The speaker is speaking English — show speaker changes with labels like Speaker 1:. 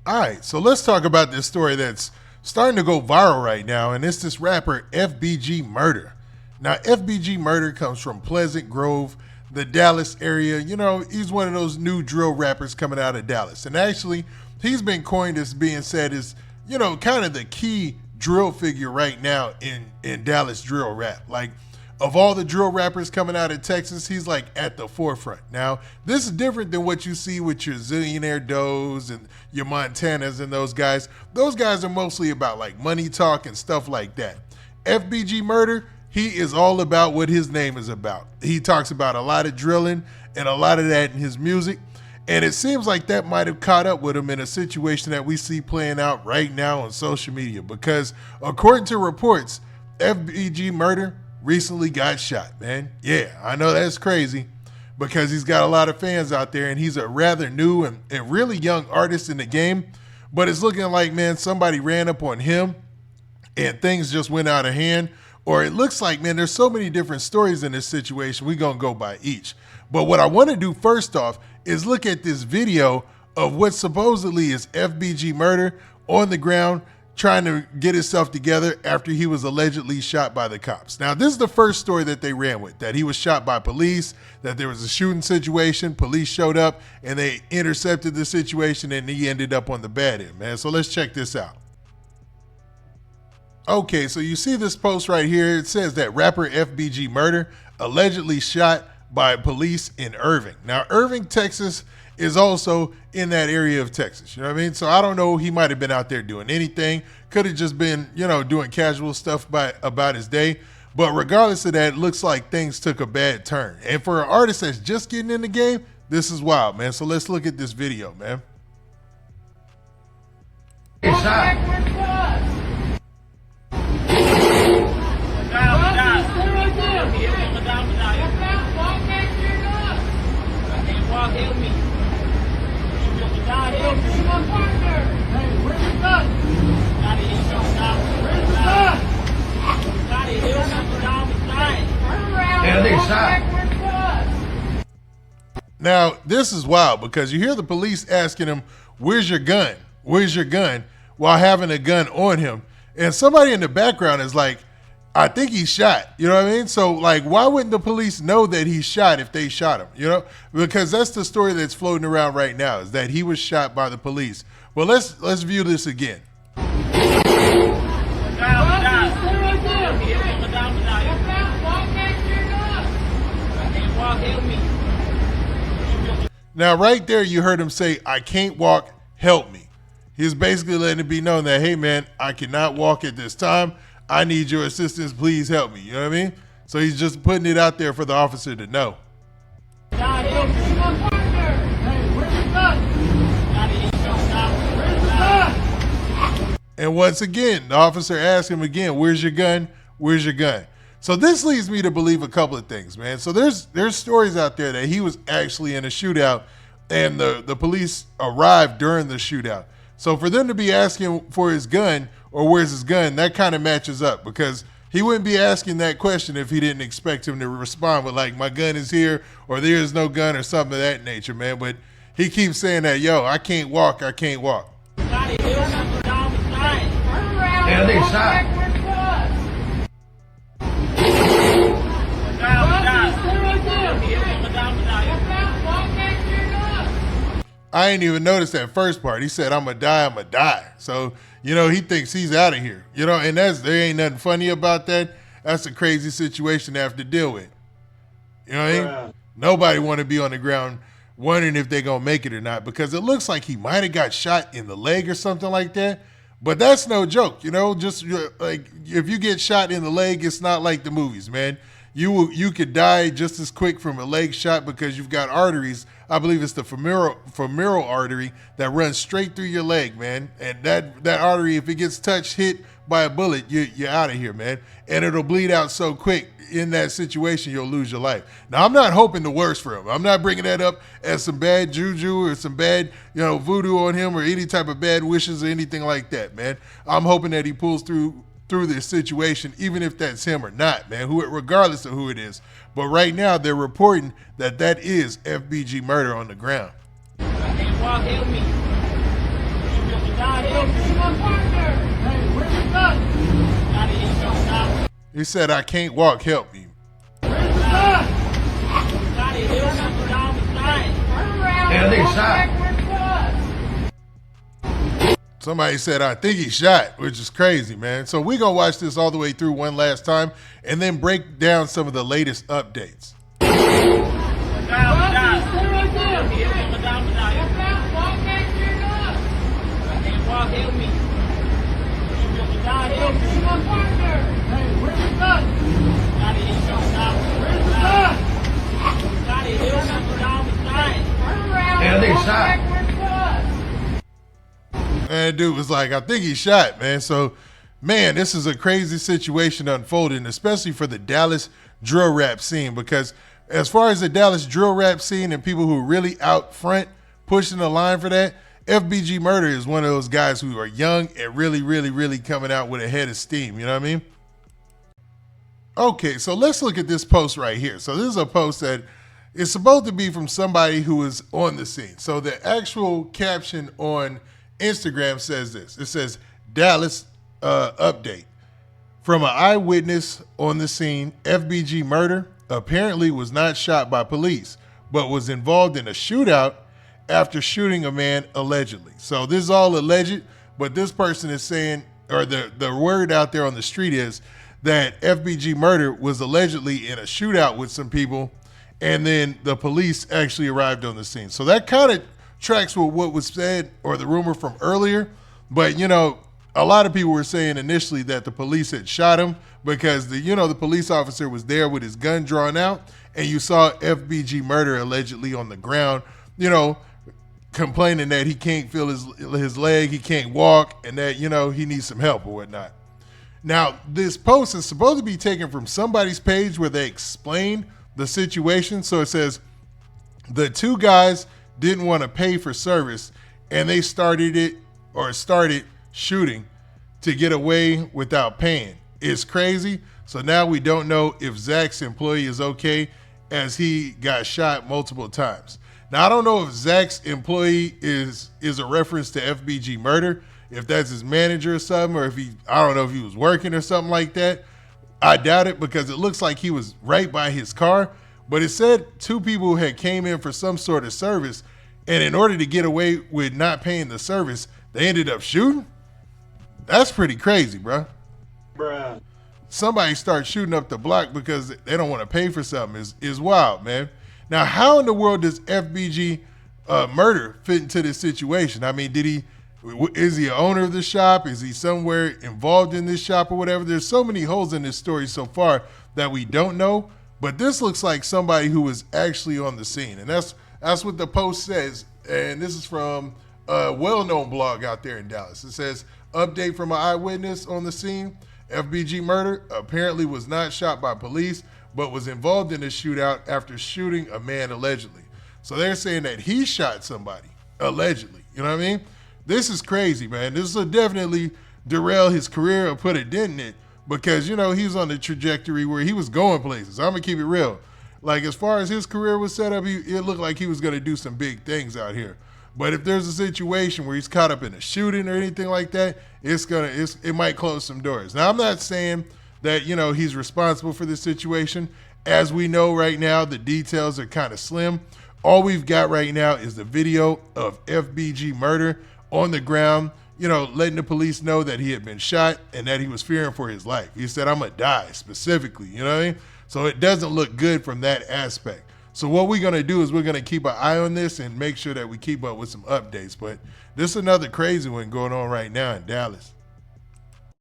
Speaker 1: All right, so let's talk about this story that's starting to go viral right now, and it's this rapper FBG Murder. Now, FBG Murder comes from Pleasant Grove, the Dallas area. You know, he's one of those new drill rappers coming out of Dallas. And actually, he's been coined as being said as, you know, kind of the key drill figure right now in Dallas drill rap. Like, of all the drill rappers coming out of Texas, he's like at the forefront. Now, this is different than what you see with your Zillionaire Does and your Montanas and those guys. Those guys are mostly about like money talk and stuff like that. FBG Murder, he is all about what his name is about. He talks about a lot of drilling and a lot of that in his music. And it seems like that might have caught up with him in a situation that we see playing out right now on social media. Because according to reports, FBG Murder recently got shot, man. Yeah, I know that's crazy because he's got a lot of fans out there and he's a rather new and really young artist in the game. But it's looking like, man, somebody ran up on him and things just went out of hand. Or it looks like, man, there's so many different stories in this situation. We're going to go by each. But what I want to do first off is look at this video of what supposedly is FBG Murder on the ground trying to get himself together after he was allegedly shot by the cops. Now, this is the first story that they ran with, that he was shot by police, that there was a shooting situation, police showed up, and they intercepted the situation, and he ended up on the bad end, man. So let's check this out. Okay, so you see this post right here. It says that rapper FBG Murder allegedly shot by police in Irving. Now, Irving, Texas is also in that area of Texas. You know what I mean? So I don't know. He might have been out there doing anything. Could have just been, you know, doing casual stuff about his day. But regardless of that, it looks like things took a bad turn. And for an artist that's just getting in the game, this is wild, man. So let's look at this video, man. Now, this is wild because you hear the police asking him, "Where's your gun? Where's your gun?" while having a gun on him. And somebody in the background is like, "I think he's shot." You know what I mean? So, like, why wouldn't the police know that he's shot if they shot him? You know, because that's the story that's floating around right now, is that he was shot by the police. Well, let's view this again. Now, right there, you heard him say, "I can't walk, help me." He's basically letting it be known that, hey, man, I cannot walk at this time. I need your assistance. Please help me. You know what I mean? So he's just putting it out there for the officer to know. And once again, the officer asked him again, "Where's your gun? Where's your gun?" So this leads me to believe a couple of things, man. So there's stories out there that he was actually in a shootout and the police arrived during the shootout. So for them to be asking for his gun or where's his gun, that kind of matches up because he wouldn't be asking that question if he didn't expect him to respond with like, "My gun is here," or "There is no gun," or something of that nature, man. But he keeps saying that, "Yo, I can't walk, I can't walk."
Speaker 2: Yeah, they shot.
Speaker 1: I ain't even noticed that first part. He said, "I'ma die, I'ma die." So, you know, he thinks he's out of here. You know, and there ain't nothing funny about that. That's a crazy situation to have to deal with. You know what I mean? Nobody want to be on the ground wondering if they're going to make it or not because it looks like he might have got shot in the leg or something like that. But that's no joke, you know? Just like if you get shot in the leg, it's not like the movies, man. You could die just as quick from a leg shot because you've got arteries. I believe it's the femoral artery that runs straight through your leg, man. And that artery, if it gets touched, hit by a bullet, you're out of here, man. And it'll bleed out so quick. In that situation, you'll lose your life. Now, I'm not hoping the worst for him. I'm not bringing that up as some bad juju or some bad, voodoo on him or any type of bad wishes or anything like that, man. I'm hoping that he pulls through this situation, even if that's him or not, man, regardless of who it is. But right now, they're reporting that is FBG Murder on the ground. He said, I can't walk, help me.
Speaker 2: Yeah, they shot.
Speaker 1: Somebody said, I think he shot, which is crazy, man. So we're going to watch this all the way through one last time and then break down some of the latest updates.
Speaker 2: Yeah, they shot.
Speaker 1: And dude was like, I think he shot, man. So, man, this is a crazy situation unfolding, especially for the Dallas drill rap scene, because as far as the Dallas drill rap scene and people who are really out front pushing the line for that, FBG Murder is one of those guys who are young and really coming out with a head of steam. You know what I mean? Okay, so let's look at this post right here. So this is a post that is supposed to be from somebody who is on the scene. So the actual caption on Instagram says this. It says, Dallas update. From an eyewitness on the scene, FBG Murder apparently was not shot by police, but was involved in a shootout after shooting a man allegedly. So this is all alleged, but this person is saying, or the word out there on the street is that FBG Murder was allegedly in a shootout with some people, and then the police actually arrived on the scene. So that kind of tracks with what was said or the rumor from earlier. But, you know, a lot of people were saying initially that the police had shot him because the police officer was there with his gun drawn out, and you saw FBG Murder allegedly on the ground, complaining that he can't feel his leg, he can't walk, and that, he needs some help or whatnot. Now, this post is supposed to be taken from somebody's page where they explain the situation. So it says, the two guys didn't want to pay for service, and they started shooting to get away without paying. It's crazy. So now we don't know if Zach's employee is okay, as he got shot multiple times. Now, I don't know if Zach's employee is a reference to FBG Murder, if that's his manager or something, or I don't know if he was working or something like that. I doubt it, because it looks like he was right by his car. But it said two people had came in for some sort of service, and in order to get away with not paying the service, they ended up shooting? That's pretty crazy, bro.
Speaker 2: Bruh.
Speaker 1: Somebody starts shooting up the block because they don't want to pay for something is wild, man. Now, how in the world does FBG Murder fit into this situation? I mean, is he an owner of the shop? Is he somewhere involved in this shop or whatever? There's so many holes in this story so far that we don't know, but this looks like somebody who was actually on the scene. And that's what the post says. And this is from a well-known blog out there in Dallas. It says, update from an eyewitness on the scene. FBG Murder apparently was not shot by police, but was involved in a shootout after shooting a man allegedly. So they're saying that he shot somebody, allegedly. You know what I mean? This is crazy, man. This will definitely derail his career or put a dent in it, because, he was on the trajectory where he was going places. I'm going to keep it real. Like, as far as his career was set up, it looked like he was going to do some big things out here. But if there's a situation where he's caught up in a shooting or anything like that, it might close some doors. Now, I'm not saying that, he's responsible for this situation. As we know right now, the details are kind of slim. All we've got right now is the video of FBG Murder on the ground, letting the police know that he had been shot and that he was fearing for his life. He said, I'm going to die, specifically, you know what I mean? So it doesn't look good from that aspect. So what we're going to do is we're going to keep an eye on this and make sure that we keep up with some updates. But this is another crazy one going on right now in Dallas.